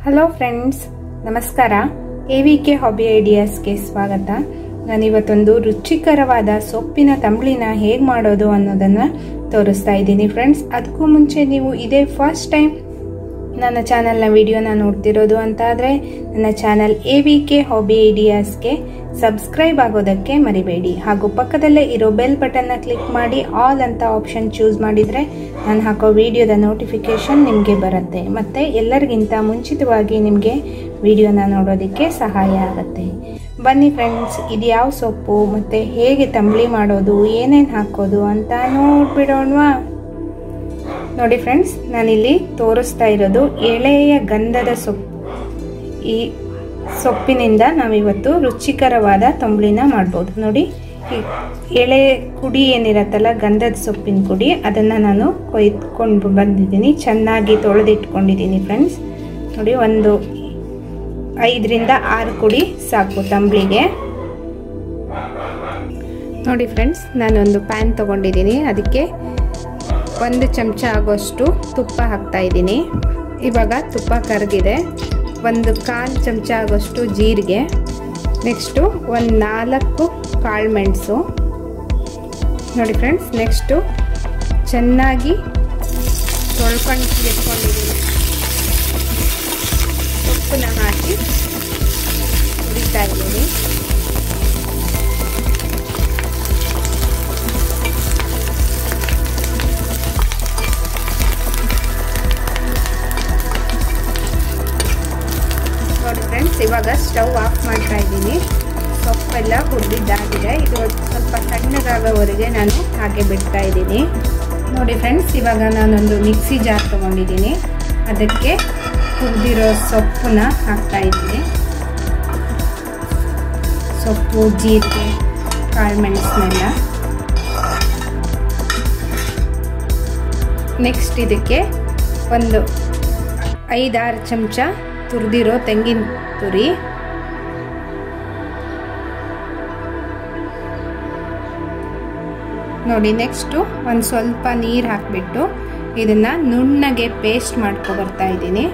Hello friends, ನಮಸ್ಕಾರ. AVK hobby ಐಡಿಯಾಸ್ಗೆ ಸ್ವಾಗತ. ನಾನಿವತ್ತೊಂದು ರುಚಿಕರವಾದ ಸೊಪ್ಪಿನ ತಂಬಳಿನ ಹೇಗೆ ಮಾಡೋದು ಅನ್ನೋದನ್ನು ತೋರಿಸ್ತಾ ಇದ್ದೀನಿ ಫ್ರೆಂಡ್ಸ್. ಅದಕ್ಕೂ ಮುಂಚೆ ನೀವು ಇದೇ ಫಸ್ಟ್ ಟೈಮ್ ನನ್ನ ಚಾನಲ್ನ ವಿಡಿಯೋನ ನೋಡ್ತಿರೋದು ಅಂತ ಆದರೆ ನನ್ನ ಚಾನಲ್ ಎವಿಕೆ ಹಾಬಿ ಐಡಿಯಾಸ್ಗೆ ಸಬ್ಸ್ಕ್ರೈಬ್ ಆಗೋದಕ್ಕೆ ಮರಿಬೇಡಿ. ಹಾಗೂ ಪಕ್ಕದಲ್ಲೇ ಇರೋ ಬೆಲ್ ಬಟನ್ನ ಕ್ಲಿಕ್ ಮಾಡಿ ಆಲ್ ಅಂತ ಆಪ್ಷನ್ ಚೂಸ್ ಮಾಡಿದರೆ ನಾನು ಹಾಕೋ ವಿಡಿಯೋದ ನೋಟಿಫಿಕೇಷನ್ ನಿಮಗೆ ಬರುತ್ತೆ. ಮತ್ತು ಎಲ್ಲರಿಗಿಂತ ಮುಂಚಿತವಾಗಿ ನಿಮಗೆ ವಿಡಿಯೋನ ನೋಡೋದಕ್ಕೆ ಸಹಾಯ ಆಗುತ್ತೆ. ಬನ್ನಿ ಫ್ರೆಂಡ್ಸ್, ಇದು ಯಾವ ಸೊಪ್ಪು ಮತ್ತು ಹೇಗೆ ತಂಬಳಿ ಮಾಡೋದು, ಏನೇನು ಹಾಕೋದು ಅಂತ ನೋಡ್ಬಿಡೋಣವಾ? ನೋಡಿ ಫ್ರೆಂಡ್ಸ್, ನಾನಿಲ್ಲಿ ತೋರಿಸ್ತಾ ಇರೋದು ಎಳೆಯ ಗಂಧದ ಸೊಪ್ಪು. ಈ ಸೊಪ್ಪಿನಿಂದ ನಾವಿವತ್ತು ರುಚಿಕರವಾದ ತಂಬಳಿನ ಮಾಡ್ಬೋದು. ನೋಡಿ, ಈ ಎಳೆ ಕುಡಿ ಏನಿರತ್ತಲ್ಲ, ಗಂಧದ ಸೊಪ್ಪಿನ ಕುಡಿ, ಅದನ್ನು ನಾನು ಕೊಯ್ದುಕೊಂಡು ಬಂದಿದ್ದೀನಿ. ಚೆನ್ನಾಗಿ ತೊಳೆದಿಟ್ಕೊಂಡಿದ್ದೀನಿ ಫ್ರೆಂಡ್ಸ್. ನೋಡಿ, ಒಂದು 5ರಿಂದ 6 ಕುಡಿ ಸಾಕು ತಂಬಳಿಗೆ. ನೋಡಿ ಫ್ರೆಂಡ್ಸ್, ನಾನೊಂದು ಪ್ಯಾನ್ ತೊಗೊಂಡಿದ್ದೀನಿ. ಅದಕ್ಕೆ 1 ಚಮಚ ಆಗೋಷ್ಟು ತುಪ್ಪ ಹಾಕ್ತಾ ಇದ್ದೀನಿ. ಇವಾಗ ತುಪ್ಪ ಕರಗಿದೆ. 1/4 ಚಮಚ ಆಗೋಷ್ಟು ಜೀರಿಗೆ, ನೆಕ್ಸ್ಟು 4 ಕಾಳು ಮೆಣಸು. ನೋಡಿ ಫ್ರೆಂಡ್ಸ್, ನೆಕ್ಸ್ಟು ಚೆನ್ನಾಗಿ ತೊಳ್ಕೊಂಡು ಇಟ್ಕೊಂಡಿದ್ದೀನಿ. ಸೊಪ್ಪನ್ನ ಹಾಕಿ ಹುರಿತಾ ಇದ್ದೀನಿ. ನೋಡಿ ಫ್ರೆಂಡ್ಸ್, ಇವಾಗ ಸ್ಟವ್ ಆಫ್ ಮಾಡ್ತಾ ಇದ್ದೀನಿ. ಸೊಪ್ಪೆಲ್ಲ ಹುರಿದಿದ್ದಾಗಿದೆ. ಇದು ಸ್ವಲ್ಪ ತಣ್ಣಗಾಗೋವರೆಗೆ ನಾನು ಹಾಗೆ ಬಿಡ್ತಾ ಇದ್ದೀನಿ. ನೋಡಿ ಫ್ರೆಂಡ್ಸ್, ಇವಾಗ ನಾನೊಂದು ಮಿಕ್ಸಿ ಜಾರ್ ತೊಗೊಂಡಿದ್ದೀನಿ. ಅದಕ್ಕೆ ಹುರಿದಿರೋ ಸೊಪ್ಪನ್ನ ಹಾಕ್ತಾ ಇದ್ದೀನಿ. ಸೊಪ್ಪು, ಜೀರಿಗೆ, ಕಾಳು ಮೆಣಸನ್ನೆಲ್ಲ. ನೆಕ್ಸ್ಟ್ ಇದಕ್ಕೆ ಒಂದು 5-6 ಚಮಚ ತುರಿದಿರೋ ತೆಂಗಿನ ತುರಿ, ನೋಡಿ. ನೆಕ್ಸ್ಟು ಒಂದು ಸ್ವಲ್ಪ ನೀರು ಹಾಕಿಬಿಟ್ಟು ಇದನ್ನು ನುಣ್ಣಗೆ ಪೇಸ್ಟ್ ಮಾಡ್ಕೊಬರ್ತಾ ಇದ್ದೀನಿ.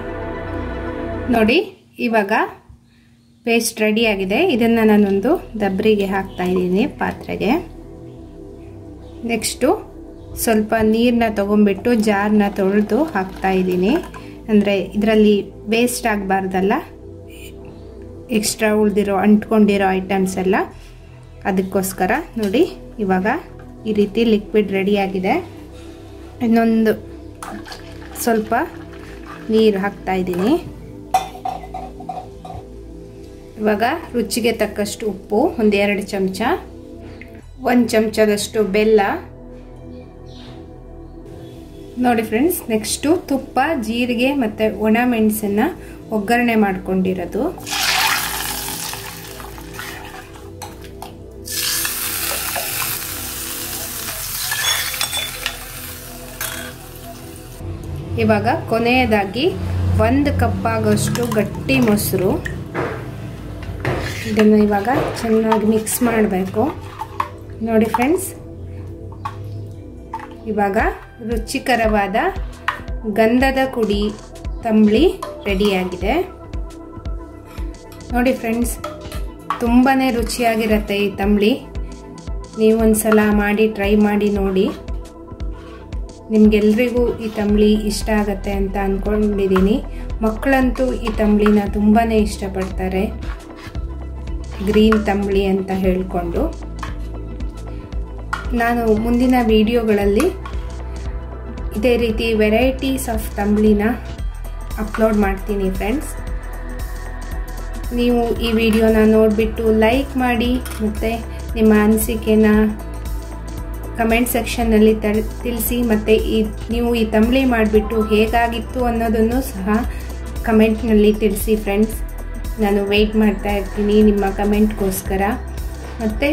ನೋಡಿ, ಇವಾಗ ಪೇಸ್ಟ್ ರೆಡಿಯಾಗಿದೆ. ಇದನ್ನು ನಾನೊಂದು ದಬ್ರಿಗೆ ಹಾಕ್ತಾ ಇದ್ದೀನಿ, ಪಾತ್ರೆಗೆ. ನೆಕ್ಸ್ಟು ಸ್ವಲ್ಪ ನೀರನ್ನ ತೊಗೊಂಬಿಟ್ಟು ಜಾರನ್ನ ತೊಳೆದು ಹಾಕ್ತಾ ಇದ್ದೀನಿ. ಅಂದರೆ ಇದರಲ್ಲಿ ವೇಸ್ಟ್ ಆಗಬಾರ್ದಲ್ಲ, ಎಕ್ಸ್ಟ್ರಾ ಉಳಿದಿರೋ ಅಂಟ್ಕೊಂಡಿರೋ ಐಟಮ್ಸ್ ಎಲ್ಲ, ಅದಕ್ಕೋಸ್ಕರ. ನೋಡಿ, ಇವಾಗ ಈ ರೀತಿ ಲಿಕ್ವಿಡ್ ರೆಡಿಯಾಗಿದೆ. ಇನ್ನೊಂದು ಸ್ವಲ್ಪ ನೀರು ಹಾಕ್ತಾ ಇದ್ದೀನಿ. ಇವಾಗ ರುಚಿಗೆ ತಕ್ಕಷ್ಟು ಉಪ್ಪು, 1-2 ಚಮಚ, 1 ಚಮಚದಷ್ಟು ಬೆಲ್ಲ. ನೋಡಿ ಫ್ರೆಂಡ್ಸ್, ನೆಕ್ಸ್ಟು ತುಪ್ಪ, ಜೀರಿಗೆ ಮತ್ತು ಒಣ ಮೆಣಸನ್ನು ಒಗ್ಗರಣೆ ಮಾಡ್ಕೊಂಡಿರೋದು. ಇವಾಗ ಕೊನೆಯದಾಗಿ 1 ಕಪ್ ಆಗೋಷ್ಟು ಗಟ್ಟಿ ಮೊಸರು. ಇದನ್ನು ಇವಾಗ ಚೆನ್ನಾಗಿ ಮಿಕ್ಸ್ ಮಾಡಬೇಕು. ನೋಡಿ ಫ್ರೆಂಡ್ಸ್, ಇವಾಗ ರುಚಿಕರವಾದ ಗಂಧದ ಕುಡಿ ತಂಬಳಿ ರೆಡಿಯಾಗಿದೆ. ನೋಡಿ ಫ್ರೆಂಡ್ಸ್, ತುಂಬಾ ರುಚಿಯಾಗಿರುತ್ತೆ ಈ ತಂಬಳಿ. ನೀವೊಂದ್ಸಲ ಮಾಡಿ ಟ್ರೈ ಮಾಡಿ ನೋಡಿ. ನಿಮ್ಗೆಲ್ರಿಗೂ ಈ ತಂಬಳಿ ಇಷ್ಟ ಆಗುತ್ತೆ ಅಂತ ಅಂದ್ಕೊಂಡಿದ್ದೀನಿ. ಮಕ್ಕಳಂತೂ ಈ ತಂಬಳಿನ ತುಂಬಾ ಇಷ್ಟಪಡ್ತಾರೆ, ಗ್ರೀನ್ ತಂಬಳಿ ಅಂತ ಹೇಳಿಕೊಂಡು. ನಾನು ಮುಂದಿನ ವಿಡಿಯೋಗಳಲ್ಲಿ ಇದೇ ರೀತಿ ವೆರೈಟೀಸ್ ಆಫ್ ತಂಬಳಿನ ಅಪ್ಲೋಡ್ ಮಾಡ್ತೀನಿ ಫ್ರೆಂಡ್ಸ್. ನೀವು ಈ ವಿಡಿಯೋನ ನೋಡಿಬಿಟ್ಟು ಲೈಕ್ ಮಾಡಿ ಮತ್ತು ನಿಮ್ಮ ಅನಿಸಿಕೆನ ಕಮೆಂಟ್ ಸೆಕ್ಷನ್ನಲ್ಲಿ ತಿಳಿಸಿ. ಮತ್ತು ನೀವು ಈ ತಂಬಳಿ ಮಾಡಿಬಿಟ್ಟು ಹೇಗಾಗಿತ್ತು ಅನ್ನೋದನ್ನು ಸಹ ಕಮೆಂಟ್ನಲ್ಲಿ ತಿಳಿಸಿ ಫ್ರೆಂಡ್ಸ್. ನಾನು ವೆಯ್ಟ್ ಮಾಡ್ತಾ ಇರ್ತೀನಿ ನಿಮ್ಮ ಕಮೆಂಟ್ಗೋಸ್ಕರ. ಮತ್ತು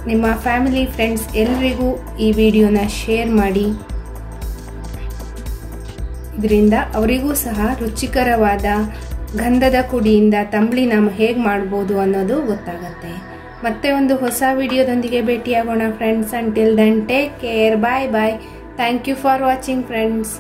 ನಿಮ್ಮ ಫ್ಯಾಮಿಲಿ, ಫ್ರೆಂಡ್ಸ್ ಎಲ್ರಿಗೂ ಈ ವಿಡಿಯೋನ ಶೇರ್ ಮಾಡಿ. ಇದರಿಂದ ಅವರಿಗೂ ಸಹ ರುಚಿಕರವಾದ ಗಂಧದ ಕುಡಿಯಿಂದ ತಂಬಳಿನ ಹೇಗೆ ಮಾಡ್ಬೋದು ಅನ್ನೋದು ಗೊತ್ತಾಗುತ್ತೆ. ಮತ್ತೆ ಒಂದು ಹೊಸ ವಿಡಿಯೋದೊಂದಿಗೆ ಭೇಟಿಯಾಗೋಣ friends. Until then take care, bye bye. Thank you for watching friends.